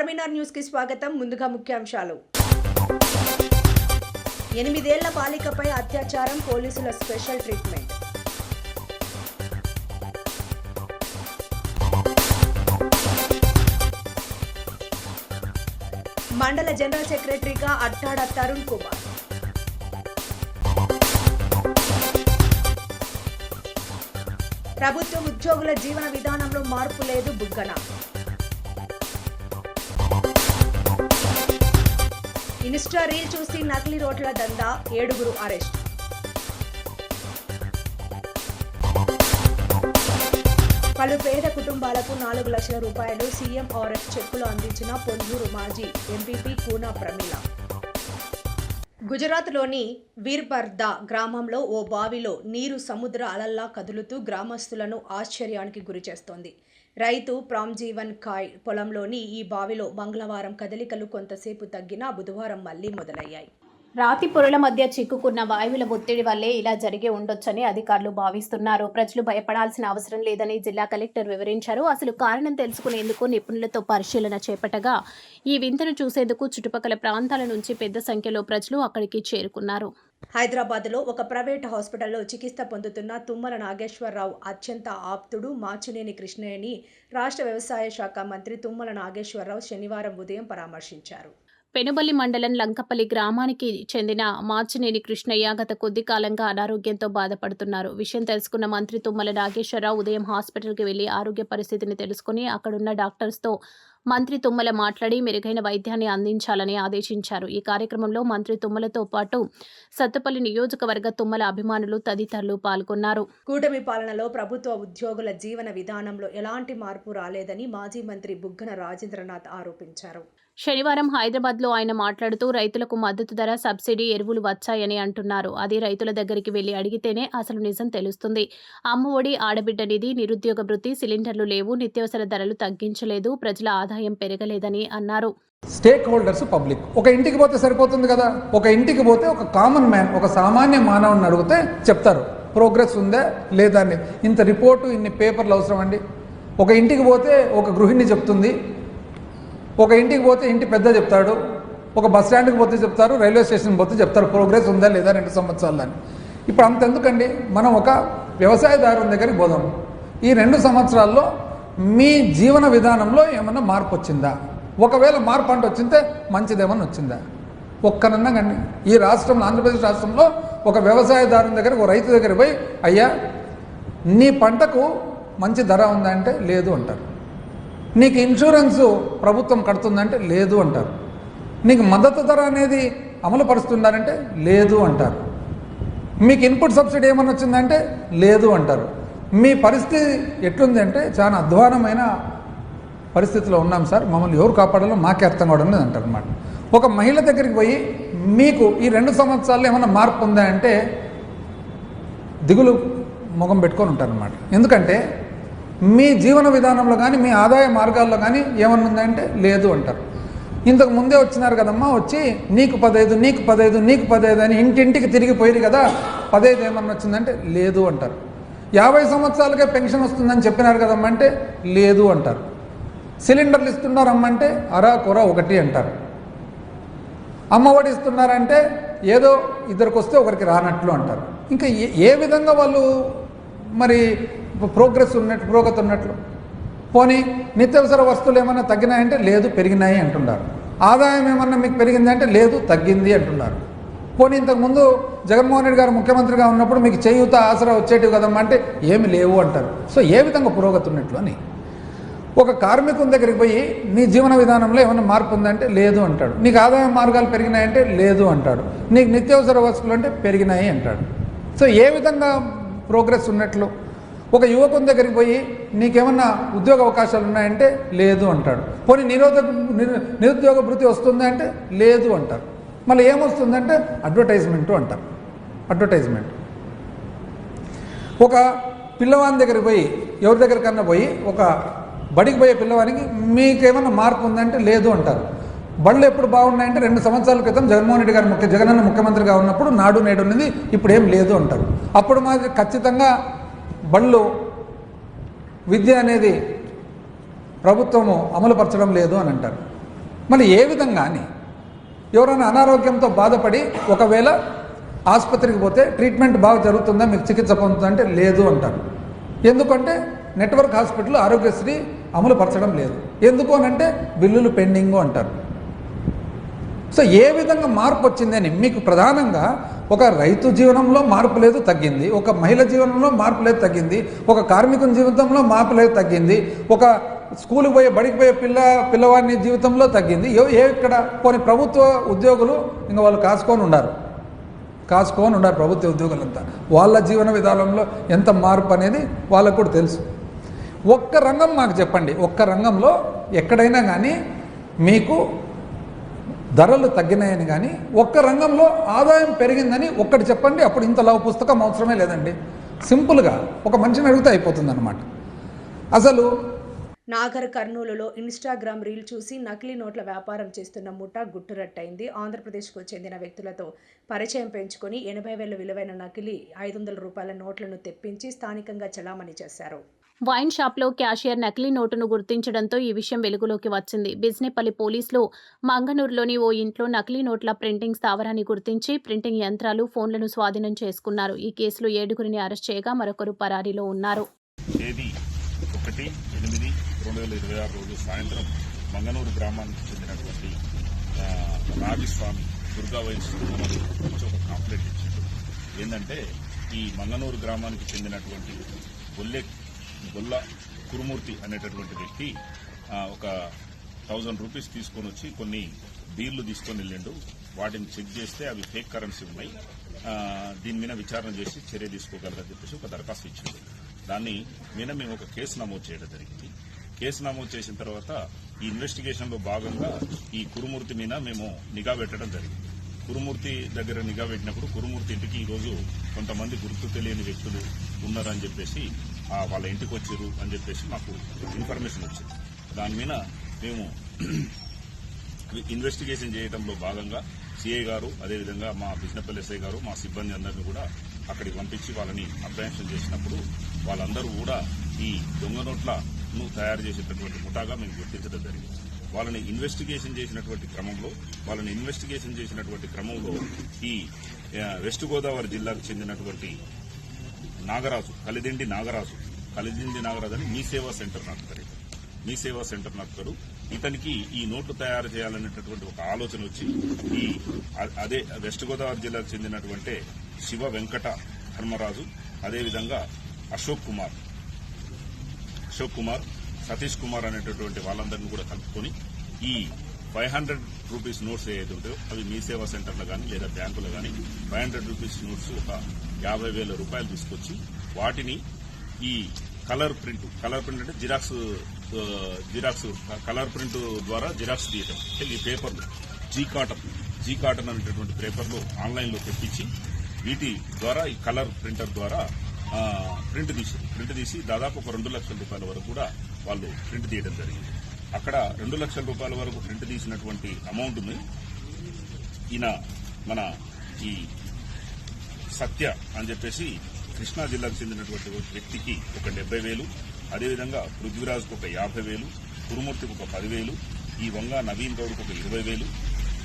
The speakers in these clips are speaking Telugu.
ఆర్మీనార్ న్యూస్ కి స్వాగతం. ముందుగా ముఖ్యాంశాలు. 8 ఏళ్ల బాలికపై అత్యాచారం, పోలీసుల స్పెషల్ ట్రీట్మెంట్. మండల జనరల్ సెక్రటరీగా అట్టాడ తరుణ్ కుమార్. ప్రభుత్వ ఉద్యోగుల జీవన విధానంలో మార్పు లేదు బుగ్గన. ఇన్స్టా రీల్ చూసి నకిలీ రోడ్ల దందా, 7 అరెస్ట్. పలు పేద కుటుంబాలకు 4 లక్షల రూపాయలు సీఎంఆర్ఎఫ్ చెక్కులు అందించిన పొందూరు మాజీ ఎంపీపీ కూనా ప్రమీల. గుజరాత్లోని వీర్బర్దా గ్రామంలో ఓ బావిలో నీరు సముద్ర అలల్లా కదులుతూ గ్రామస్తులను ఆశ్చర్యానికి గురిచేస్తోంది. రైతు ప్రామ్జీవన్ కాయ్ పొలంలోని ఈ బావిలో మంగళవారం కదలికలు కొంతసేపు తగ్గినా బుధవారం మళ్లీ మొదలయ్యాయి. రాతి పొరల మధ్య చిక్కుకున్న వాయువుల ఒత్తిడి వల్లే ఇలా జరిగి ఉండొచ్చని అధికారులు భావిస్తున్నారు. ప్రజలు భయపడాల్సిన అవసరం లేదని జిల్లా కలెక్టర్ వివరించారు. అసలు కారణం తెలుసుకునేందుకు నిపుణులతో పరిశీలన చేపట్టగా ఈ వింతను చూసేందుకు చుట్టుపక్కల ప్రాంతాల నుంచి పెద్ద సంఖ్యలో ప్రజలు అక్కడికి చేరుకున్నారు. హైదరాబాద్లో ఒక ప్రైవేట్ హాస్పిటల్లో చికిత్స పొందుతున్న తుమ్మల నాగేశ్వరరావు అత్యంత ఆప్తుడు మాచినేని కృష్ణయ్యని రాష్ట్ర వ్యవసాయ శాఖ మంత్రి తుమ్మల నాగేశ్వరరావు శనివారం ఉదయం పరామర్శించారు. పెనుబల్లి మండలం లంకపల్లి గ్రామానికి చెందిన మార్చినేని కృష్ణయ్య గత కొద్ది కాలంగా అనారోగ్యంతో బాధపడుతున్నారు. విషయం తెలుసుకున్న మంత్రి తుమ్మల నాగేశ్వరరావు ఉదయం హాస్పిటల్కి వెళ్లి ఆరోగ్య పరిస్థితిని తెలుసుకుని అక్కడున్న డాక్టర్స్తో మంత్రి తుమ్మల మాట్లాడి మెరుగైన వైద్యాన్ని అందించాలని ఆదేశించారు. ఈ కార్యక్రమంలో మంత్రి తుమ్మలతో పాటు సత్తుపల్లి నియోజకవర్గ తుమ్మల అభిమానులు తదితరులు పాల్గొన్నారు. కూటమి పాలనలో ప్రభుత్వ ఉద్యోగుల జీవన విధానంలో ఎలాంటి మార్పు రాలేదని మాజీ మంత్రి బుగ్గన రాజేంద్రనాథ్ ఆరోపించారు. శనివారం హైదరాబాద్లో ఆయన మాట్లాడుతూ రైతులకు మద్దతు ధర, సబ్సిడీ ఎరువులు వచ్చాయని అంటున్నారు. అది రైతుల దగ్గరికి వెళ్లి అడిగితేనే అసలు నిజం తెలుస్తుంది. అమ్మ ఒడి, ఆడబిడ్డ నిధి, నిరుద్యోగ భృతి, సిలిండర్లు లేవు, నిత్యావసర ధరలు తగ్గించలేదు, ప్రజల ఆదాయం పెరగలేదని అన్నారు. Stake holders public. ఒక ఇంటికి పోతే సరిపోతుంది కదా. ఒక ఇంటికి పోతే ఒక కామన్ మ్యాన్, ఒక సామాన్య మానవుని అడిగితే చెప్తారు ప్రోగ్రెస్ ఉందా లేదా అని. ఇంత రిపోర్టు, ఇన్ని పేపర్లు అవసరం అండి. ఒక ఇంటికి పోతే ఒక గృహిణి చెప్తుంది, ఒక ఇంటికి పోతే ఇంటి పెద్ద చెప్తాడు, ఒక బస్ స్టాండ్కి పోతే చెప్తారు, రైల్వే స్టేషన్కి పోతే చెప్తారు ప్రోగ్రెస్ ఉందా లేదా 2 సంవత్సరాలని. ఇప్పుడు అంతెందుకండి, మనం ఒక వ్యవసాయదారుని దగ్గరికి పోదాం. ఈ 2 సంవత్సరాల్లో మీ జీవన విధానంలో ఏమన్నా మార్పు వచ్చిందా? ఒకవేళ మార్పు అంటే వచ్చిందే మంచిదేమన్నా వచ్చిందా? ఒక్కనన్నా కానీ ఈ రాష్ట్రంలో, ఆంధ్రప్రదేశ్ రాష్ట్రంలో ఒక వ్యవసాయదారుని దగ్గర, ఒక రైతు దగ్గర పోయి అయ్యా నీ పంటకు మంచి ధర ఉందా అంటే లేదు అంటారు. నీకు ఇన్సూరెన్సు ప్రభుత్వం కడుతుందంటే లేదు అంటారు. నీకు మద్దతు ధర అనేది అమలు పరుస్తున్నారంటే లేదు అంటారు. మీకు ఇన్పుట్ సబ్సిడీ ఏమన్నా వచ్చిందంటే లేదు అంటారు. మీ పరిస్థితి ఎట్లుంది అంటే చాలా అధ్వానమైన పరిస్థితిలో ఉన్నాం సార్, మమ్మల్ని ఎవరు కాపాడాలో మాకే అర్థం కావడం లేదు అంటారు అన్నమాట. ఒక మహిళ దగ్గరికి పోయి మీకు ఈ 2 సంవత్సరాల్లో ఏమైనా మార్పు ఉందా అంటే దిగులు ముఖం పెట్టుకొని ఉంటారన్నమాట. ఎందుకంటే మీ జీవన విధానంలో కానీ, మీ ఆదాయ మార్గాల్లో కానీ ఏమన్నా ఉందంటే లేదు అంటారు. ఇంతకు ముందే వచ్చినారు కదమ్మా, వచ్చి నీకు 15, నీకు 15, నీకు 15 అని ఇంటింటికి తిరిగిపోయారు కదా, 15 ఏమన్నా వచ్చిందంటే లేదు అంటారు. 50 సంవత్సరాలకే పెన్షన్ వస్తుందని చెప్పినారు కదమ్మా అంటే లేదు అంటారు. సిలిండర్లు ఇస్తున్నారమ్మంటే అరా కొర ఒకటి అంటారు. అమ్మఒడి ఇస్తున్నారంటే ఏదో ఇద్దరికి వస్తే ఒకరికి రానట్లు అంటారు. ఇంకా ఏ విధంగా వాళ్ళు మరి ప్రోగ్రెస్ ఉన్నట్టు, పురోగతి ఉన్నట్లు? పోనీ నిత్యావసర వస్తువులు ఏమన్నా తగ్గినాయంటే లేదు పెరిగినాయి అంటున్నారు. ఆదాయం ఏమన్నా మీకు పెరిగిందంటే లేదు తగ్గింది అంటున్నారు. పోనీ ఇంతకుముందు జగన్మోహన్ రెడ్డి గారు ముఖ్యమంత్రిగా ఉన్నప్పుడు మీకు చేయూత, ఆసరా వచ్చేటివి కదమ్మా అంటే ఏమి లేవు అంటారు. సో ఏ విధంగా పురోగతి ఉన్నట్లు అని. ఒక కార్మికుని దగ్గరికి పోయి నీ జీవన విధానంలో ఏమైనా మార్పు ఉందంటే లేదు అంటాడు. నీకు ఆదాయ మార్గాలు పెరిగినాయంటే లేదు అంటాడు. నీకు నిత్యావసర వస్తువులు అంటే పెరిగినాయి అంటాడు. సో ఏ విధంగా ప్రోగ్రెస్ ఉన్నట్లు? ఒక యువకుని దగ్గరికి పోయి నీకేమన్నా ఉద్యోగ అవకాశాలు ఉన్నాయంటే లేదు అంటాడు. పోనీ నిరుద్యోగ భృతి వస్తుందా అంటే లేదు అంటారు. మళ్ళీ ఏమొస్తుందంటే అడ్వర్టైజ్మెంటు అంటారు. అడ్వర్టైజ్మెంట్. ఒక పిల్లవాని దగ్గరికి పోయి, ఎవరి దగ్గరికన్నా పోయి ఒక బడికి పోయే పిల్లవానికి మీకేమన్నా మార్పు ఉందంటే లేదు అంటారు. బళ్ళు ఎప్పుడు బాగున్నాయంటే 2 సంవత్సరాల క్రితం జగన్మోహన్ రెడ్డి గారు జగనన్న ముఖ్యమంత్రిగా ఉన్నప్పుడు నాడు నేడు ఉన్నది, ఇప్పుడు ఏం లేదు అంటారు. అప్పుడు మాది ఖచ్చితంగా బళ్ళు, విద్య అనేది ప్రభుత్వము అమలుపరచడం లేదు అని అంటారు. మళ్ళీ ఏ విధంగా అని ఎవరైనా అనారోగ్యంతో బాధపడి ఒకవేళ ఆసుపత్రికి పోతే ట్రీట్మెంట్ బాగా జరుగుతుందా, మీకు చికిత్స పొందుతుందా అంటే లేదు అంటారు. ఎందుకంటే నెట్వర్క్ హాస్పిటల్ ఆరోగ్యశ్రీ అమలు పరచడం లేదు. ఎందుకు అనంటే బిల్లులు పెండింగు అంటారు. సో ఏ విధంగా మార్పు వచ్చిందని మీకు ప్రధానంగా ఒక రైతు జీవనంలో మార్పు లేదు తగ్గింది, ఒక మహిళ జీవనంలో మార్పు లేదు తగ్గింది, ఒక కార్మికుని జీవితంలో మార్పు లేదు తగ్గింది, ఒక స్కూల్కి పోయే బడికి పోయే పిల్లవాడిని జీవితంలో తగ్గింది. ఇక్కడ కొన్ని ప్రభుత్వ ఉద్యోగులు ఇంకా వాళ్ళు కాసుకొని ఉన్నారు ప్రభుత్వ ఉద్యోగులంతా. వాళ్ళ జీవన విధానంలో ఎంత మార్పు అనేది వాళ్ళకు కూడా తెలుసు. ఒక్క రంగం మాకు చెప్పండి, ఒక్క రంగంలో ఎక్కడైనా కానీ మీకు ధరలు తగ్గినాయని కానీ ఒక్క రంగంలో ఆదాయం పెరిగిందని ఒక్కటి చెప్పండి. అప్పుడు ఇంత లవ్ పుస్తకం అవసరమే లేదండి. సింపుల్గా ఒక మనిషిని అడిగితే అయిపోతుంది అన్నమాట. అసలు నాగర్ కర్నూలులో ఇన్స్టాగ్రామ్ రీల్ చూసి నకిలీ నోట్ల వ్యాపారం చేస్తున్న ముఠా గుట్టురట్టయింది. ఆంధ్రప్రదేశ్కు చెందిన వ్యక్తులతో పరిచయం పెంచుకొని 80,000 విలువైన నకిలీ 500 రూపాయల నోట్లను తెప్పించి స్థానికంగా చలామణి చేశారు. వైన్ షాప్లో క్యాషియర్ నకిలీ నోటును గుర్తించడంతో ఈ విషయం వెలుగులోకి వచ్చింది. బిజినేపల్లి పోలీసులు మంగనూరులోని ఓ ఇంట్లో నకిలీ నోట్ల ప్రింటింగ్ స్థావరాన్ని గుర్తించి ప్రింటింగ్ యంత్రాలు, ఫోన్లను స్వాధీనం చేసుకున్నారు. ఈ కేసులో 7గురిని అరెస్ట్ చేయగా మరొకరు పరారీలో ఉన్నారు. 1/8/2026 రోజు సాయంత్రం మంగనూరు గ్రామానికి చెందినటువంటి రాజస్వామి దుర్గా వైన్స్ నుంచి ఒక కంప్లైంట్ ఇచ్చారు. ఏంటంటే ఈ మంగనూరు గ్రామానికి చెందినటువంటి గొల్ల కురుమూర్తి అనేటటువంటి వ్యక్తి ఒక 1000 రూపీస్ తీసుకొని వచ్చి కొన్ని డీళ్లు తీసుకొని వెళ్ళిండు. వాటిని చెక్ చేస్తే అవి ఫేక్ కరెన్సీ ఉన్నాయి, దీని మీద విచారణ చేసి చర్య తీసుకోగలరని చెప్పేసి ఒక దరఖాస్తు ఇచ్చింది. దాన్ని మీద మేము ఒక కేసు నమోదు చేయడం జరిగింది. కేసు నమోదు చేసిన తర్వాత ఈ ఇన్వెస్టిగేషన్ లో భాగంగా ఈ కురుమూర్తి మీద మేము నిఘా పెట్టడం జరిగింది. కురుమూర్తి దగ్గర నిఘా పెట్టినప్పుడు కురుమూర్తి ఇంటికి ఈరోజు కొంతమంది గుర్తు తెలియని వ్యక్తులు ఉన్నారని చెప్పేసి వాళ్ళ ఇంటికి వచ్చారు అని చెప్పేసి మాకు ఇన్ఫర్మేషన్ వచ్చింది. దాని మీద మేము ఇన్వెస్టిగేషన్ చేయడంలో భాగంగా సిఐ గారు, అదేవిధంగా మా బిజినపల్లి ఎస్ఐ గారు, మా సిబ్బంది అందరినీ కూడా అక్కడికి పంపించి వాళ్ళని అప్రహెన్షన్ చేసినప్పుడు వాళ్ళందరూ కూడా ఈ దొంగ నోట్లను తయారు చేసేటటువంటి ముఠాగా మేము గుర్తించడం జరిగింది. వాళ్ళని ఇన్వెస్టిగేషన్ చేసినటువంటి క్రమంలో ఈ వెస్ట్ గోదావరి జిల్లాకు చెందినటువంటి నాగరాజు, కలిదిండి నాగరాజు అని మీ సేవా సెంటర్ నడుపుతాడు. ఇతనికి ఈ నోట్లు తయారు చేయాలనేటటువంటి ఒక ఆలోచన వచ్చి అదే వెస్ట్ గోదావరి జిల్లాకు చెందినటువంటి శివ వెంకట ధర్మరాజు, అదేవిధంగా అశోక్ కుమార్, సతీష్ కుమార్ అనేటటువంటి వాళ్ళందరినీ కూడా కలుపుకొని ఈ 500 రూపీస్ నోట్స్ ఏదైతే ఉంటాయో అవి మీ సేవా సెంటర్లో కానీ లేదా బ్యాంకులో కానీ 500 రూపీస్ నోట్స్ ఒక 50,000 రూపాయలు తీసుకొచ్చి వాటిని ఈ కలర్ ప్రింట్ అంటే జిరాక్స్ కలర్ ప్రింట్ ద్వారా జిరాక్స్ తీయటం. ఈ పేపర్లు జీ కాటన్ అనేటటువంటి పేపర్లు ఆన్లైన్లో తెప్పించి వీటి ద్వారా ఈ కలర్ ప్రింటర్ ద్వారా ప్రింట్ తీసి దాదాపు ఒక 2 లక్షల రూపాయల వరకు కూడా వాళ్ళు ప్రింట్ తీయడం జరిగింది. అక్కడ 2 లక్షల రూపాయల వరకు ప్రింట్ తీసినటువంటి అమౌంట్ని ఈయన మన ఈ సత్య అని చెప్పేసి కృష్ణా జిల్లాకు చెందినటువంటి వ్యక్తికి ఒక 70,000, అదేవిధంగా పృథ్వీరాజ్కు ఒక 50,000, కురుమూర్తికి ఒక 10,000, ఈ వంగ నవీన్ గౌడ్కు ఒక 20,000,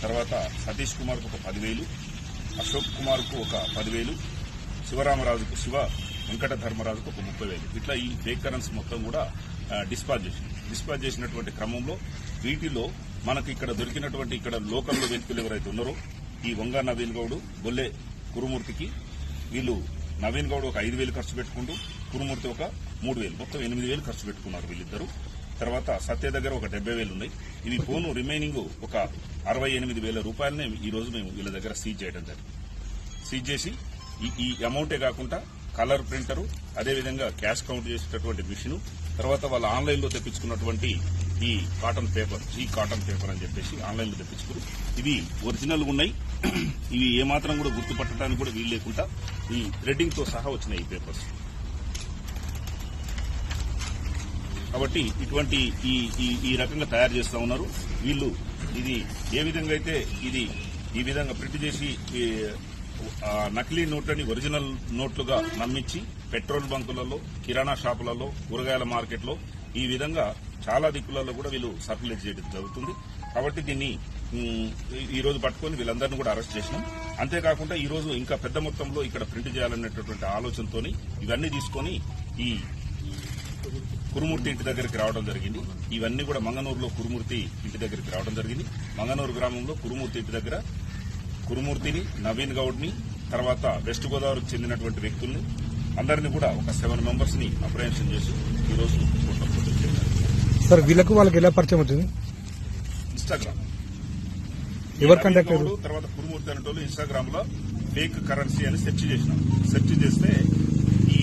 తర్వాత సతీష్ కుమార్కు ఒక 10,000, అశోక్ కుమార్కు ఒక 10,000, శివ వెంకట ధర్మరాజుకు ఒక 30,000. ఇట్లా ఈ ఫేక్ కరెన్సీ మొత్తం కూడా డిస్పాచ్ చేసినటువంటి క్రమంలో వీటిలో మనకు ఇక్కడ దొరికినటువంటి ఇక్కడ లోకల్లో వ్యక్తులు ఎవరైతే ఉన్నారో ఈ వంగ నవీన్ గౌడ్, బొల్లె కురుమూర్తికి వీళ్ళు నవీన్ గౌడ్ ఒక 5,000 ఖర్చు పెట్టుకుంటూ కురుమూర్తి ఒక 3,000, మొత్తం 8,000 ఖర్చు పెట్టుకున్నారు వీళ్ళిద్దరు. తర్వాత సత్య దగ్గర ఒక 70,000 ఉన్నాయి. ఇవి పోను రిమైనింగ్ ఒక 68,000 రూపాయలనే ఈ రోజు మేము వీళ్ళ దగ్గర సీజ్ చేయడం జరిగింది. సీజ్ చేసి ఈ అమౌంటే కాకుండా కలర్ ప్రింటరు, అదేవిధంగా క్యాష్ కౌంట్ చేసేటటువంటి మిషన్, తర్వాత వాళ్ళు ఆన్లైన్లో తెప్పించుకున్నటువంటి ఈ కాటన్ పేపర్, కాటన్ పేపర్ అని చెప్పేసి ఆన్లైన్లో తెప్పించుకుని ఇవి ఒరిజినల్గా ఉన్నాయి. ఇవి ఏమాత్రం కూడా గుర్తుపట్టడానికి కూడా వీలు లేకుండా ఈ థ్రెడ్డింగ్తో సహా వచ్చినాయి ఈ పేపర్స్. కాబట్టి ఇటువంటి ఈ రకంగా తయారు చేస్తూ ఉన్నారు వీళ్ళు. ఇది ఏ విధంగా అయితే ఇది ఈ విధంగా ప్రింట్ చేసి నకిలీ నోట్లని ఒరిజినల్ నోట్లుగా నమ్మించి పెట్రోల్ బంకులలో, కిరాణా షాపులలో, కూరగాయల మార్కెట్లో ఈ విధంగా చాలా దిక్కులలో కూడా వీళ్ళు సర్క్యులేట్ చేయడం జరుగుతుంది. కాబట్టి దీన్ని ఈ రోజు పట్టుకొని వీళ్ళందరినీ కూడా అరెస్ట్ చేసినాం. అంతేకాకుండా ఈ రోజు ఇంకా పెద్ద మొత్తంలో ఇక్కడ ప్రింట్ చేయాలనేటటువంటి ఆలోచనతోని ఇవన్నీ తీసుకొని ఈ కురుమూర్తి ఇంటి దగ్గరికి రావడం జరిగింది. ఇవన్నీ కూడా మంగనూరులో కురుమూర్తి ఇంటి దగ్గరికి రావడం జరిగింది. మంగనూరు గ్రామంలో కురుమూర్తి ఇంటి దగ్గర కురుమూర్తిని, నవీన్ గౌడ్ని, తర్వాత వెస్ట్ గోదావరికి చెందినటువంటి వ్యక్తుల్ని అందరినీ కూడా ఒక 7 మెంబర్స్ ని అప్రహెన్షన్ చేసి ఈ రోజు కోర్టులో ప్రొడ్యూస్ చేశారు. సార్ వాళ్ళకి ఎలా పరిచయం అవుతుంది? ఇన్స్టాగ్రామ్ ఎవరు కండక్ట్ తర్వాత కురుమూర్తి అనేటోళ్ళు ఇన్స్టాగ్రామ్ లో ఫేక్ కరెన్సీ అని సెర్చ్ చేసినాం. సెర్చ్ చేస్తే ఈ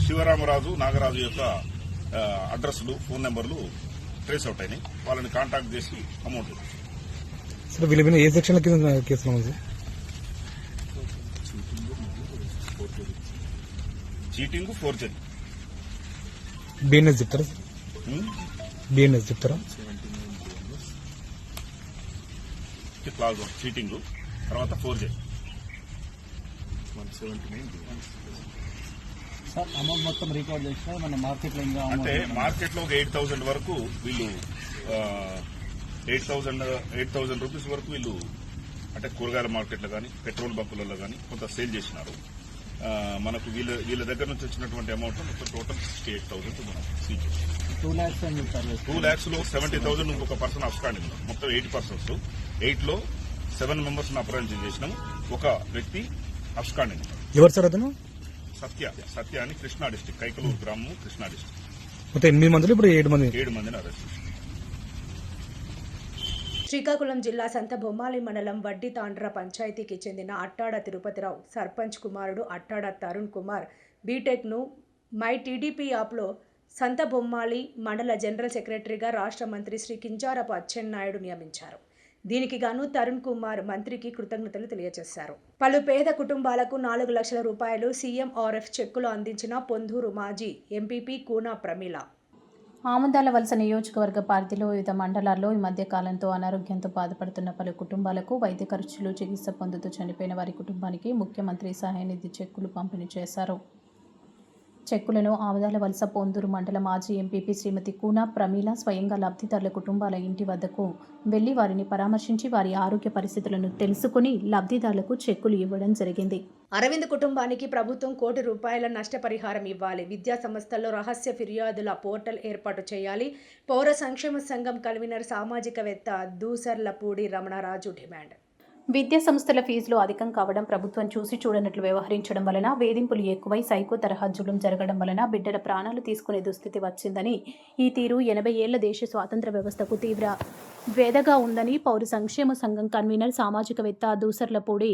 శివరామరాజు, నాగరాజు యొక్క అడ్రస్లు, ఫోన్ నెంబర్లు ట్రేస్ అవుట్ అయినాయి. వాళ్ళని కాంటాక్ట్ చేసి అమౌంట్ సార్ వీళ్ళ మీద ఏ సెక్షన్ కింద కేసులు ఉంది? Cheating, forgery. బిఎన్ఎస్ చెప్తారా? బిఎన్ఎస్ చెప్తారా? క్లాజ్ చీటింగ్, తర్వాత ఫోర్జరీ. సార్ అమౌంట్ మొత్తం రికార్డ్ చేసినా మన మార్కెట్లో ఇంకా అంటే మార్కెట్ లో ఒక 8,000 వరకు వీళ్ళు 8,000 రూపీస్ వరకు వీళ్ళు అంటే కూరగాయల మార్కెట్లో కానీ పెట్రోల్ బంకులలో కానీ కొంత సేల్ చేసినారు. మనకు వీళ్ళ దగ్గర నుంచి వచ్చినటువంటి అమౌంట్ మొత్తం టోటల్ 68,000 మనం సీజ్ చేసినాం. 2 lakhs అని చెప్పారు. 2 lakhs లో 70,000 ఇంకొక పర్సన్ అప్స్టాండింగ్, మొత్తం 8 పర్సన్స్. 8 లో 7 మెంబర్స్ అప్రహెన్షన్ చేసినాం. ఒక వ్యక్తి అప్స్టాండింగ్. ఎవరు సార్ అతను? సత్య అని కృష్ణా డిస్టిక్, కైకలూరు గ్రామం, కృష్ణా డిస్టిక్. మొత్తం 8 మందిలో ఇప్పుడు 7 మందిని అరెస్ట్ చేశారు. శ్రీకాకుళం జిల్లా సంత బొమ్మాలి మండలం వడ్డి తాండ్ర పంచాయతీకి చెందిన అట్టాడ తిరుపతిరావు సర్పంచ్ కుమారుడు అట్టాడ తరుణ్ కుమార్ బీటెక్ను మై టీడీపీ యాప్లో సంత బొమ్మాలి మండల జనరల్ సెక్రటరీగా రాష్ట్ర మంత్రి శ్రీ కింజారపు అచ్చెన్నాయుడు నియమించారు. దీనికి గాను తరుణ్ కుమార్ మంత్రికి కృతజ్ఞతలు తెలియజేశారు. పలు పేద కుటుంబాలకు 4 లక్షల రూపాయలు సీఎంఆర్ఎఫ్ చెక్కులు అందించిన పొందూరు మాజీ ఎంపీపీ కూనా ప్రమీల. ఆముదాల వలస నియోజకవర్గ పరిధిలో వివిధ మండలాల్లో ఈ మధ్య కాలంతో అనారోగ్యంతో బాధపడుతున్న పలు కుటుంబాలకు వైద్య ఖర్చులు, చికిత్స పొందుతూ చనిపోయిన వారి కుటుంబానికి ముఖ్యమంత్రి సహాయ నిధి చెక్కులు పంపిణీ చేశారు. చెక్కులను ఆముదాల వలస పొందూరు మండల మాజీ ఎంపీపీ శ్రీమతి కూనా ప్రమీల స్వయంగా లబ్ధిదారుల కుటుంబాల ఇంటి వద్దకు వెళ్లి వారిని పరామర్శించి వారి ఆరోగ్య పరిస్థితులను తెలుసుకుని లబ్ధిదారులకు చెక్కులు ఇవ్వడం జరిగింది. అరవింద్ కుటుంబానికి ప్రభుత్వం ₹1 కోటి నష్టపరిహారం ఇవ్వాలి. విద్యా సంస్థల్లో రహస్య ఫిర్యాదుల పోర్టల్ ఏర్పాటు చేయాలి. పౌర సంక్షేమ సంఘం కన్వీనర్ సామాజికవేత్త దూసర్లపూడి రమణరాజు డిమాండ్. విద్యా సంస్థల ఫీజులు అధికం కావడం, ప్రభుత్వం చూసి చూడనట్లు వ్యవహరించడం వలన వేధింపులు ఎక్కువై సైకో తరహా జులుం జరగడం వలన బిడ్డల ప్రాణాలు తీసుకునే దుస్థితి వచ్చిందని, ఈ తీరు 80 ఏళ్ల దేశ స్వాతంత్ర వ్యవస్థకు తీవ్ర వేదగా ఉందని పౌర సంక్షేమ సంఘం కన్వీనర్ సామాజికవేత్త దూసర్లపూడి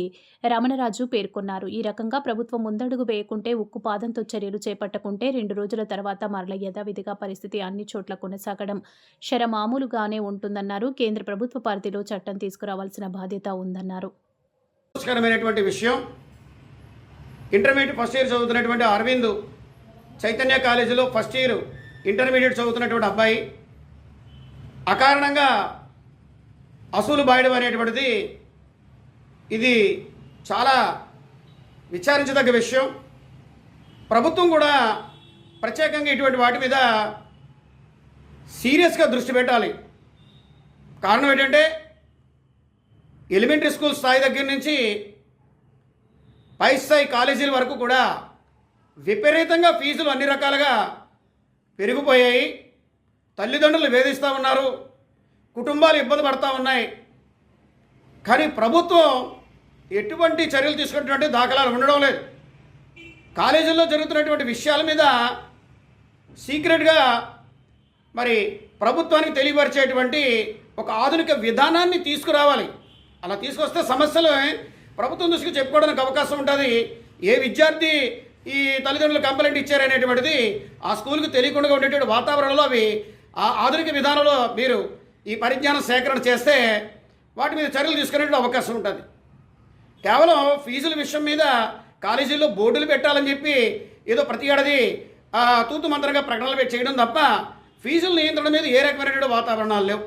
రమణరాజు పేర్కొన్నారు. ఈ రకంగా ప్రభుత్వం ముందడుగు వేయకుంటే, ఉక్కుపాదంతో చర్యలు చేపట్టకుంటే 2 రోజుల తర్వాత మరల యథావిధిగా పరిస్థితి అన్ని చోట్ల కొనసాగడం శరమామూలుగానే ఉంటుందన్నారు. కేంద్ర ప్రభుత్వ పరిధిలో చట్టం తీసుకురావాల్సిన బాధ్యత ఉందన్నారు. సంతోషకరమైనటువంటి విషయం, ఇంటర్మీడియట్ ఫస్ట్ ఇయర్ చదువుతున్నటువంటి అరవింద్ చైతన్య కాలేజీలో ఫస్ట్ ఇయర్ ఇంటర్మీడియట్ చదువుతున్నటువంటి అబ్బాయి అకారణంగా అసూలు బాయడం అనేటువంటిది ఇది చాలా విచారించదగ్గ విషయం. ప్రభుత్వం కూడా ప్రత్యేకంగా ఇటువంటి వాటి మీద సీరియస్గా దృష్టి పెట్టాలి. కారణం ఏంటంటే ఎలిమెంటరీ స్కూల్ స్థాయి దగ్గర నుంచి పై స్థాయి కాలేజీల వరకు కూడా విపరీతంగా ఫీజులు అన్ని రకాలుగా పెరిగిపోయాయి. తల్లిదండ్రులు వేధిస్తూ ఉన్నారు, కుటుంబాలు ఇబ్బంది పడుతూ ఉన్నాయి. కానీ ప్రభుత్వం ఎటువంటి చర్యలు తీసుకున్నటువంటి దాఖలాలు ఉండడం లేదు. కాలేజీల్లో జరుగుతున్నటువంటి విషయాల మీద సీక్రెట్గా మరి ప్రభుత్వానికి తెలియపరిచేటువంటి ఒక ఆధునిక విధానాన్ని తీసుకురావాలి. అలా తీసుకొస్తే సమస్యలు ప్రభుత్వం దృష్టికి చెప్పుకోవడానికి అవకాశం ఉంటుంది. ఏ విద్యార్థి ఈ తల్లిదండ్రులు కంప్లైంట్ ఇచ్చారనేటువంటిది ఆ స్కూల్కి తెలియకుండా ఉండేటువంటి వాతావరణంలో అవి ఆ ఆధునిక విధానంలో మీరు ఈ పరిజ్ఞానం సేకరణ చేస్తే వాటి మీద చర్యలు తీసుకునేటువంటి అవకాశం ఉంటుంది. కేవలం ఫీజుల విషయం మీద కాలేజీల్లో బోర్డులు పెట్టాలని చెప్పి ఏదో ప్రతి ఏడాది తూతు మంత్రంగా ప్రకటనలు చేయడం తప్ప ఫీజుల నియంత్రణ మీద ఏ రకమైనటువంటి వాతావరణాలు లేవు.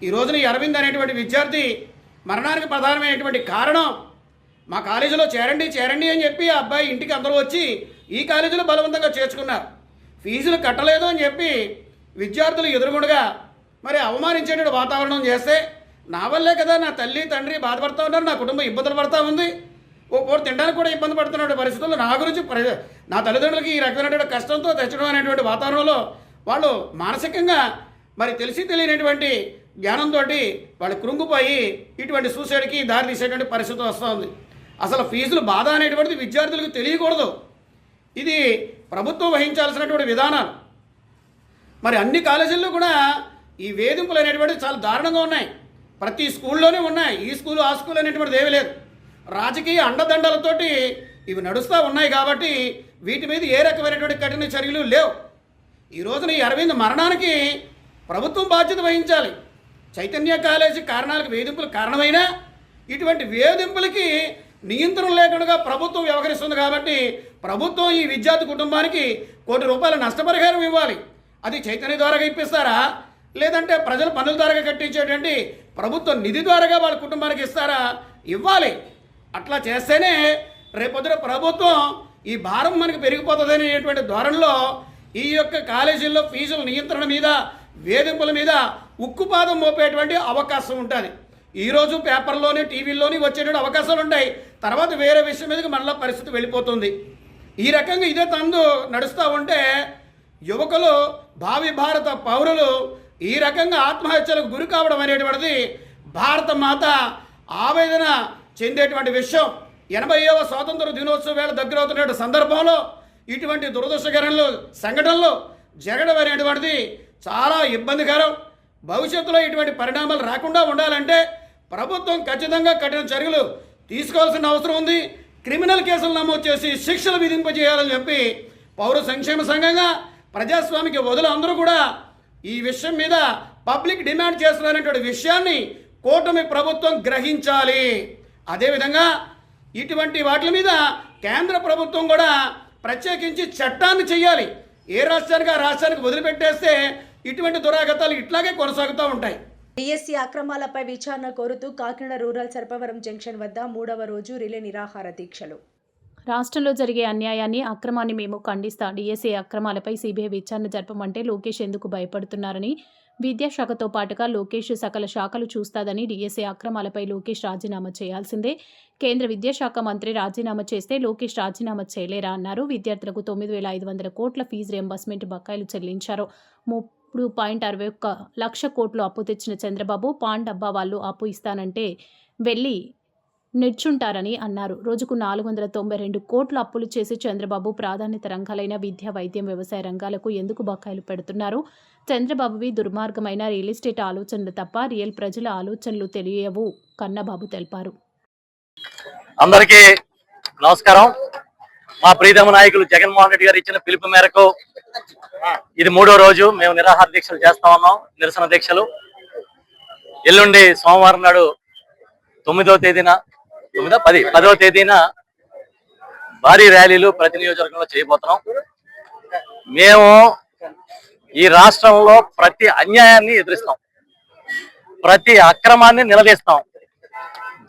ఈ రోజున ఈ అరవింద్ అనేటువంటి విద్యార్థి మరణానికి ప్రధానమైనటువంటి కారణం మా కాలేజీలో చేరండి అని చెప్పి ఆ అబ్బాయి ఇంటికి అందరూ వచ్చి ఈ కాలేజీలో బలవంతంగా చేర్చుకున్నారు. ఫీజులు కట్టలేదు అని చెప్పి విద్యార్థులు ఎదురుగుండగా మరి అవమానించేటువంటి వాతావరణం చేస్తే నా వల్లే కదా నా తల్లి తండ్రి బాధపడతా ఉన్నారు, నా కుటుంబం ఇబ్బందులు పడతా ఉంది, ఓ పూట తినడానికి కూడా ఇబ్బంది పడుతున్న పరిస్థితుల్లో నా గురించి నా తల్లిదండ్రులకి ఈ రకమైనటువంటి కష్టంతో తెచ్చడం అనేటువంటి వాతావరణంలో వాళ్ళు మానసికంగా మరి తెలిసి తెలియనటువంటి జ్ఞానంతో వాళ్ళు కృంగిపోయి ఇటువంటి సూసైడ్కి దారి తీసేటువంటి పరిస్థితి వస్తుంది. అసలు ఫీజులు బాధ అనేటువంటిది విద్యార్థులకు తెలియకూడదు. ఇది ప్రభుత్వం వహించాల్సినటువంటి విధానాలు. మరి అన్ని కాలేజీల్లో కూడా ఈ వేధింపులు అనేటువంటివి చాలా దారుణంగా ఉన్నాయి. ప్రతి స్కూల్లోనే ఉన్నాయి. ఈ స్కూలు ఆ స్కూల్ అనేటువంటిది ఏమీ లేదు. రాజకీయ అండదండలతోటి ఇవి నడుస్తూ ఉన్నాయి కాబట్టి వీటి మీద ఏ రకమైనటువంటి కఠిన చర్యలు లేవు. ఈ రోజున ఈ అరవింద్ మరణానికి ప్రభుత్వం బాధ్యత వహించాలి. చైతన్య కాలేజీ కారణాలకు వేధింపులు కారణమైనా ఇటువంటి వేధింపులకి నియంత్రణ లేకుండా ప్రభుత్వం వ్యవహరిస్తుంది కాబట్టి ప్రభుత్వం ఈ విద్యార్థి కుటుంబానికి ₹1 కోటి నష్టపరిహారం ఇవ్వాలి. అది చైతన్య ద్వారా ఇప్పిస్తారా, లేదంటే ప్రజల పన్నుల ద్వారా కట్టించేటువంటి ప్రభుత్వ నిధి ద్వారా వాళ్ళ కుటుంబానికి ఇస్తారా? ఇవ్వాలి. అట్లా చేస్తేనే రేపొద్దున ప్రభుత్వం ఈ భారం మనకి పెరిగిపోతుంది అనేటువంటి ధోరణిలో ఈ యొక్క కాలేజీల్లో ఫీజుల నియంత్రణ మీద, వేధింపుల మీద ఉక్కుపాదం మోపేటువంటి అవకాశం ఉంటుంది. ఈరోజు పేపర్లోని టీవీల్లోని వచ్చేటువంటి అవకాశాలు ఉంటాయి. తర్వాత వేరే విషయం మీదకి మళ్ళీ పరిస్థితి వెళ్ళిపోతుంది. ఈ రకంగా ఇదే తందు నడుస్తూ ఉంటే యువకులు, భావి భారత పౌరులు ఈ రకంగా ఆత్మహత్యలకు గురి కావడం అనేటువంటిది భారత మాత ఆవేదన చెందేటువంటి విషయం. 80వ స్వాతంత్ర దినోత్సవ వేళ దగ్గరవుతున్న సందర్భంలో ఇటువంటి దురదృష్టకరణ సంఘటనలు జరగడం అనేటువంటిది చాలా ఇబ్బందికరం. భవిష్యత్తులో ఇటువంటి పరిణామాలు రాకుండా ఉండాలంటే ప్రభుత్వం ఖచ్చితంగా కఠిన చర్యలు తీసుకోవాల్సిన అవసరం ఉంది. క్రిమినల్ కేసులు నమోదు చేసి శిక్షలు విధింపజేయాలని చెప్పి పౌర సంక్షేమ సంఘంగా ప్రజాస్వామిక వదులు అందరూ కూడా ఈ విషయం మీద పబ్లిక్ డిమాండ్ చేస్తున్నటువంటి విషయాన్ని కూటమి ప్రభుత్వం గ్రహించాలి. అదేవిధంగా ఇటువంటి వాటి మీద కేంద్ర ప్రభుత్వం కూడా ప్రత్యేకించి చట్టాన్ని చేయాలి. ఏ రాష్ట్రానికి ఆ రాష్ట్రానికి వదిలిపెట్టేస్తే ఇటువంటి దురాగతాలు ఇట్లాగే కొనసాగుతూ ఉంటాయి. డిఎస్సి అక్రమాలపై విచారణ కోరుతూ కాకినాడ రూరల్ సర్పవరం జంక్షన్ వద్ద 3వ రోజు రిలే నిరాహార దీక్షలు. రాష్ట్రంలో జరిగే అన్యాయాన్ని, అక్రమాన్ని మేము ఖండిస్తా. డిఎస్సీ అక్రమాలపై సిబిఐ విచారణ జరపమంటే లోకేష్ ఎందుకు భయపడుతున్నారని, విద్యాశాఖతో పాటుగా లోకేష్ సకల శాఖలు చూస్తాదని, డిఎస్సీ అక్రమాలపై లోకేష్ రాజీనామా చేయాల్సిందే. కేంద్ర విద్యాశాఖ మంత్రి రాజీనామా చేస్తే లోకేష్ రాజీనామా చేయలేరా అన్నారు. విద్యార్థులకు 9,500 కోట్ల ఫీజు రియంబర్స్మెంట్ బకాయిలు చెల్లించారు. 3.61 లక్ష కోట్లు అప్పు తెచ్చిన చంద్రబాబు పాన్ డబ్బా వాళ్ళు అప్పు ఇస్తానంటే వెళ్ళి నిల్చుంటారని అన్నారు. రోజుకు 492 కోట్ల అప్పులు చేసి చంద్రబాబు ప్రాధాన్యత రంగాలైన విద్య, వైద్యం, వ్యవసాయ రంగాలకు ఎందుకు బకాయిలు పెడుతున్నారు? చంద్రబాబువి దుర్మార్గమైన రియల్ ఎస్టేట్ ఆలోచనలు తప్ప రియల్ ప్రజల ఆలోచనలు తెలియవు కన్నబాబు తెలిపారు. అందరికీ నమస్కారం. మా ప్రీతమ నాయకులు జగన్మోహన్ రెడ్డి గారు ఇచ్చిన పిలుపు మేరకు ఇది 3వ రోజు మేము నిరాహార దీక్షలు చేస్తా ఉన్నాం. నిరసన దీక్షలు ఎల్లుండి సోమవారం నాడు 9వ తేదీన 10వ తేదీన భారీ ర్యాలీలు ప్రతి నియోజకవర్గంలో చేయబోతున్నాం. మేము ఈ రాష్ట్రంలో ప్రతి అన్యాయాన్ని ఎదురిస్తాం, ప్రతి అక్రమాన్ని నిలదీస్తాం.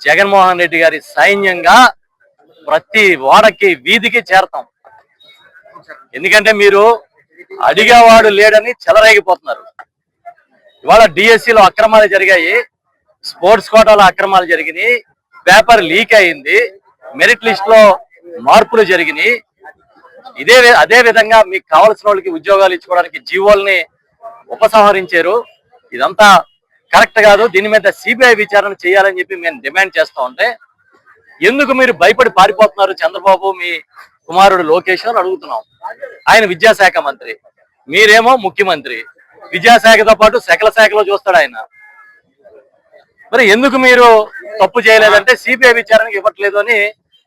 జగన్మోహన్ రెడ్డి గారి సైన్యంగా ప్రతి వాడకి, వీధికి చేరతాం. ఎందుకంటే మీరు అడిగేవాడు లేడని చెలరేగిపోతున్నారు. ఇవాళ డిఎస్సిలో అక్రమాలు జరిగాయి, స్పోర్ట్స్ కోటాలో అక్రమాలు జరిగినాయి, పేపర్ లీక్ అయింది, మెరిట్ లిస్ట్ లో మార్పులు జరిగినాయి. అదే విధంగా మీకు కావాల్సిన వాళ్ళకి ఉద్యోగాలు ఇచ్చుకోవడానికి జీవోల్ని ఉపసంహరించారు. ఇదంతా కరెక్ట్ కాదు. దీని మీద సిబిఐ విచారణ చేయాలని చెప్పి మేము డిమాండ్ చేస్తా ఉంటే ఎందుకు మీరు భయపడి పారిపోతున్నారు? చంద్రబాబు మీ కుమారుడు లోకేష్ అని అడుగుతున్నాం. ఆయన విద్యాశాఖ మంత్రి, మీరేమో ముఖ్యమంత్రి. విద్యాశాఖతో పాటు సకల శాఖలో చూస్తాడు ఆయన. మరి ఎందుకు మీరు తప్పు చేయలేదంటే సిబిఐ విచారణకి ఇవ్వట్లేదు అని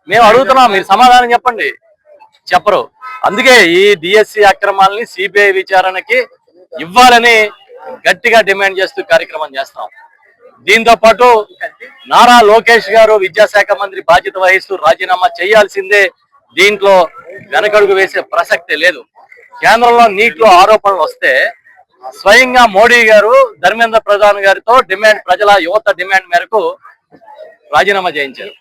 మేము అడుగుతున్నాం. మీరు సమాధానం చెప్పండి. చెప్పరు. అందుకే ఈ డిఎస్సి అక్రమాలని సిబిఐ విచారణకి ఇవ్వాలని గట్టిగా డిమాండ్ చేస్తూ కార్యక్రమం చేస్తాం. దీంతో పాటు నారా లోకేష్ గారు విద్యాశాఖ మంత్రి బాధ్యత వహిస్తూ రాజీనామా చేయాల్సిందే. దీంట్లో వెనకడుగు వేసే ప్రసక్తే లేదు. కేంద్రంలో నీట్లో ఆరోపణలు వస్తే స్వయంగా మోడీ గారు ధర్మేంద్ర ప్రధాన్ గారితో ప్రజల యువత డిమాండ్ మేరకు రాజీనామా చేయించారు.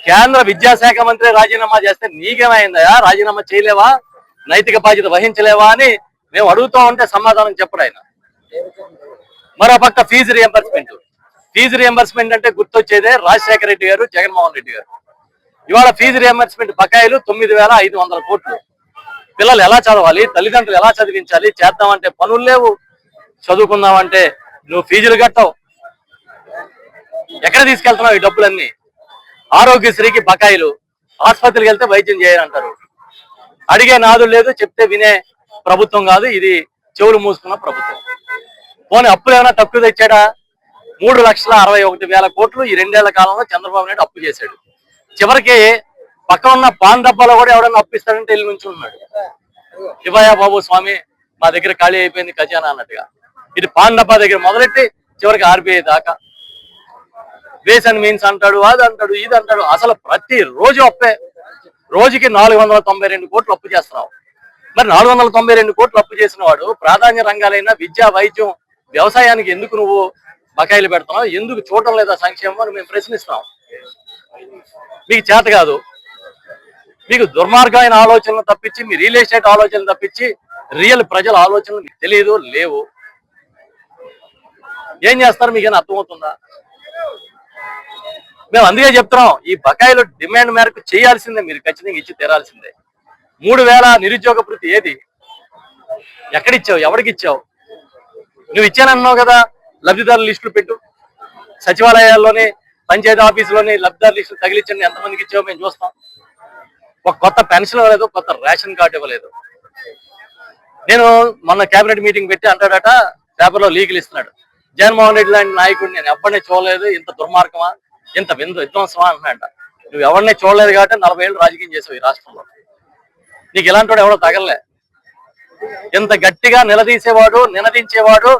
కేంద్ర విద్యాశాఖ మంత్రి రాజీనామా చేస్తే నీకేమైందయా? రాజీనామా చేయలేవా? నైతిక బాధ్యత వహించలేవా అని మేము అడుగుతూ ఉంటే సమాధానం చెప్పడు ఆయన. మరో పక్క ఫీజు రియంబర్స్మెంట్ అంటే గుర్తొచ్చేదే రాజశేఖర రెడ్డి గారు, జగన్మోహన్ రెడ్డి గారు. ఇవాళ ఫీజు రియంబర్స్మెంట్ బకాయిలు 9,500 కోట్లు. పిల్లలు ఎలా చదవాలి, తల్లిదండ్రులు ఎలా చదివించాలి, చేద్దామంటే పనులు లేవు, చదువుకుందామంటే నువ్వు ఫీజులు కట్టవు. ఎక్కడ తీసుకెళ్తున్నావు ఈ డబ్బులన్నీ? ఆరోగ్యశ్రీకి బకాయిలు, ఆసుపత్రికి వెళ్తే వైద్యం చేయాలంటారు. అడిగే నాదులు లేదు, చెప్తే వినే ప్రభుత్వం కాదు ఇది, చెవులు మూసుకున్న ప్రభుత్వం. పోనీ అప్పులు ఏమైనా తక్కువ తెచ్చాడా? 3,61,000 కోట్లు ఈ 2 ఏళ్ల కాలంలో చంద్రబాబు నాయుడు అప్పు చేశాడు. చివరికి పక్కన ఉన్న పాన్ డబ్బాలో కూడా ఎవడన్నా అప్పిస్తాడంటే వెళ్ళి నుంచి ఉన్నాడు. ఇవ్వయా బాబు స్వామి, మా దగ్గర ఖాళీ అయిపోయింది ఖజానా అన్నట్టుగా. ఇది పాన్ డబ్బా దగ్గర మొదలెట్టి చివరికి ఆర్బీఐ దాకా వేస్ అండ్ మీన్స్ అంటాడు, అది అంటాడు, ఇది అంటాడు. అసలు ప్రతి రోజు అప్పే. రోజుకి 492 కోట్లు అప్పు చేస్తున్నావు. మరి 492 కోట్లు అప్పు చేసిన వాడు ప్రాధాన్య రంగాలైన విద్య, వైద్యం, వ్యవసాయానికి ఎందుకు నువ్వు బకాయిలు పెడుతున్నావు? ఎందుకు చూడటం లేదా సంక్షేమం అని మేము ప్రశ్నిస్తున్నాం. మీకు చేత కాదు, మీకు దుర్మార్గమైన ఆలోచనలు తప్పించి, మీ రియల్ ఎస్టేట్ ఆలోచనలు తప్పించి రియల్ ప్రజల ఆలోచనలు మీకు తెలియదు, లేవు. ఏం చేస్తారు మీకైనా అర్థమవుతుందా? మేము అందుకే చెప్తున్నాం, ఈ బకాయిలు డిమాండ్ మేరకు చేయాల్సిందే, మీరు ఖచ్చితంగా ఇచ్చి తీరాల్సిందే. 3,000 నిరుద్యోగ భృతి ఏది? ఎక్కడిచ్చావు? ఎవరికి ఇచ్చావు? నువ్వు ఇచ్చానన్నావు కదా, లబ్ధిదారుల లిస్టులు పెట్టు. సచివాలయాల్లోని, పంచాయతీ ఆఫీసులోని లబ్ధిదారుల లిస్టులు తగిలించండి. ఎంతమందికి ఇచ్చావో మేము చూస్తాం. ఒక కొత్త పెన్షన్ ఇవ్వలేదు, కొత్త రేషన్ కార్డు ఇవ్వలేదు. నేను మొన్న కేబినెట్ మీటింగ్ పెట్టి అంటాడట, పేపర్లో లీకులు ఇస్తున్నాడు. జగన్మోహన్ రెడ్డి లాంటి నాయకుడు నేను ఎవరిని చూడలేదు, ఇంత దుర్మార్గమా, ఇంత విధ్వంసమా అంటున్నాడ. నువ్వు ఎవరిని చూడలేదు కాబట్టి 40 ఏళ్ళు రాజకీయం చేసావు ఈ రాష్ట్రంలో. నీకు ఇలాంటి వాడు ఎవడో తగలలే. ఇంత గట్టిగా నిలదీసేవాడు, నినదించేవాడు,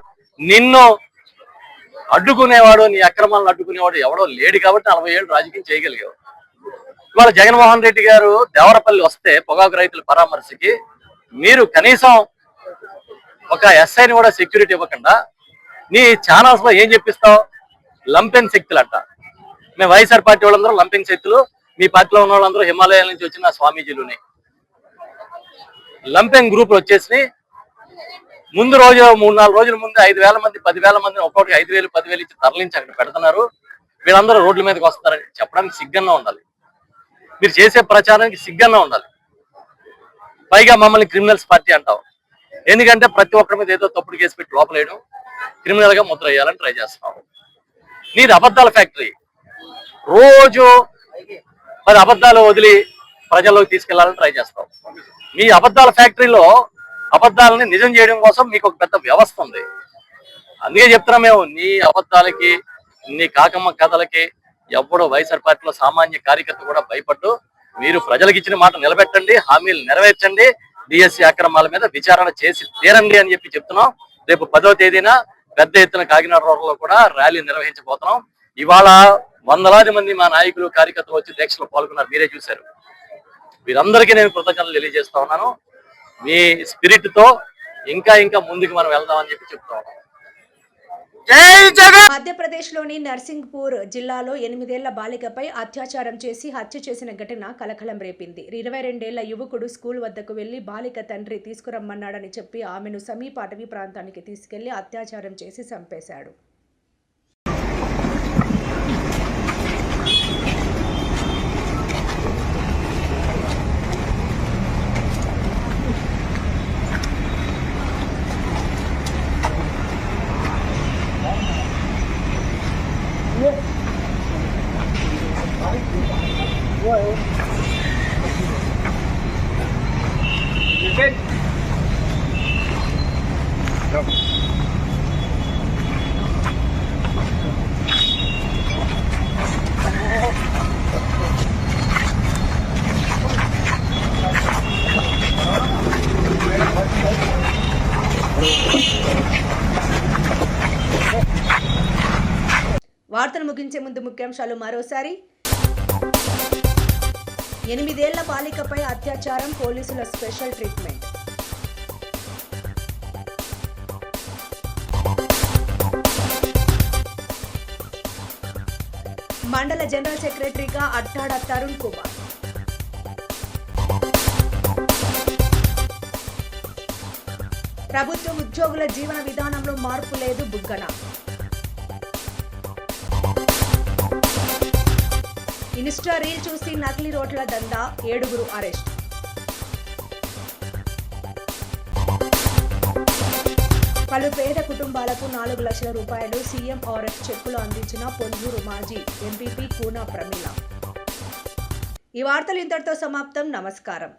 నిన్ను అడ్డుకునేవాడు, నీ అక్రమాలను అడ్డుకునేవాడు ఎవడో లేడు కాబట్టి 40 ఏళ్ళు రాజకీయం చేయగలిగావు. ఇవాళ జగన్మోహన్ రెడ్డి గారు దేవరపల్లి వస్తే పొగాకు రైతుల పరామర్శకి మీరు కనీసం ఒక ఎస్ఐని కూడా సెక్యూరిటీ ఇవ్వకుండా నీ ఛానల్స్ లో ఏం చెప్పిస్తావు? లంపెన్ శక్తులు అంట. మేము వైఎస్ఆర్ పార్టీ వాళ్ళందరూ లంపెన్ శక్తులు, మీ పార్టీలో ఉన్న వాళ్ళందరూ హిమాలయాల నుంచి వచ్చిన స్వామీజీలుని. లంపెన్ గ్రూపులు వచ్చేసి ముందు రోజు 3-4 రోజుల ముందు 5,000 మంది 10,000 మందిని ఒక్కొక్కటి 5,000 10,000 ఇచ్చి తరలించి అక్కడ పెడుతున్నారు. వీళ్ళందరూ రోడ్ల మీదకి వస్తారని చెప్పడానికి సిగ్గన్నా ఉండాలి. మీరు చేసే ప్రచారానికి సిగ్గన్నా ఉండాలి. పైగా మమ్మల్ని క్రిమినల్స్ పార్టీ అంటావు. ఎందుకంటే ప్రతి ఒక్కరి మీద ఏదో తప్పుడు కేసు పెట్టి లోపలేయడం, క్రిమినల్ గా ముద్ర వేయాలని ట్రై చేస్తున్నావు. నీది అబద్ధాల ఫ్యాక్టరీ. రోజు 10 అబద్ధాలు వదిలి ప్రజల్లోకి తీసుకెళ్లాలని ట్రై చేస్తావు. మీ అబద్ధాల ఫ్యాక్టరీలో అబద్ధాలని నిజం చేయడం కోసం మీకు ఒక పెద్ద వ్యవస్థ ఉంది. అందుకే చెప్తున్నాం మేము, నీ అబద్ధాలకి, నీ కాకమ్మ కథలకి ఎవడో వైఎస్ఆర్ పార్టీలో సామాన్య కార్యకర్త కూడా భయపడ్డు. మీరు ప్రజలకు ఇచ్చిన మాట నిలబెట్టండి, హామీలు నెరవేర్చండి, డిఎస్సి అక్రమాల మీద విచారణ చేసి తీరండి అని చెప్పి చెప్తున్నాం. రేపు 10వ తేదీన పెద్ద ఎత్తున కాకినాడ రోడ్లో కూడా ర్యాలీ నిర్వహించబోతున్నాం. ఇవాళ వందలాది మంది మా నాయకులు, కార్యకర్తలు వచ్చి దీక్షలో పాల్గొన్నారు, మీరే చూశారు. వీరందరికీ నేను కృతజ్ఞతలు తెలియజేస్తా ఉన్నాను. మీ స్పిరిట్ తో ఇంకా ముందుకు మనం వెళ్దామని చెప్పి చెప్తా ఉన్నాం. మధ్యప్రదేశ్లోని నర్సింగ్పూర్ జిల్లాలో 8 ఏళ్ల బాలికపై అత్యాచారం చేసి హత్య చేసిన ఘటన కలకలం రేపింది. 22 ఏళ్ల యువకుడు స్కూల్ వద్దకు వెళ్లి బాలిక తండ్రి తీసుకురమ్మన్నాడని చెప్పి ఆమెను సమీప అటవీ ప్రాంతానికి తీసుకెళ్లి అత్యాచారం చేసి చంపేశాడు. వార్తలు ముగించే ముందు ముఖ్యాంశాలు మరోసారి. 8 ఏళ్ల బాలికపై అత్యాచారం, పోలీసుల స్పెషల్ ట్రీట్మెంట్. మండల జనరల్ సెక్రటరీగా అట్టాడ తరుణ్ కుమార్. ప్రభుత్వ ఉద్యోగుల జీవన విధానంలో మార్పు లేదు బుగ్గన. ఇన్స్టా రీల్ చూసి నకిలీ నోట్ల దందా, 7 అరెస్ట్. పలు పేద కుటుంబాలకు 4 లక్షల రూపాయలు సీఎంఆర్ఎఫ్ చెక్కులు అందించిన పొందూరు మాజీ ఎంపీపీ కూన ప్రమీల. ఈ వార్తలు ఇంతటితో సమాప్తం. నమస్కారం.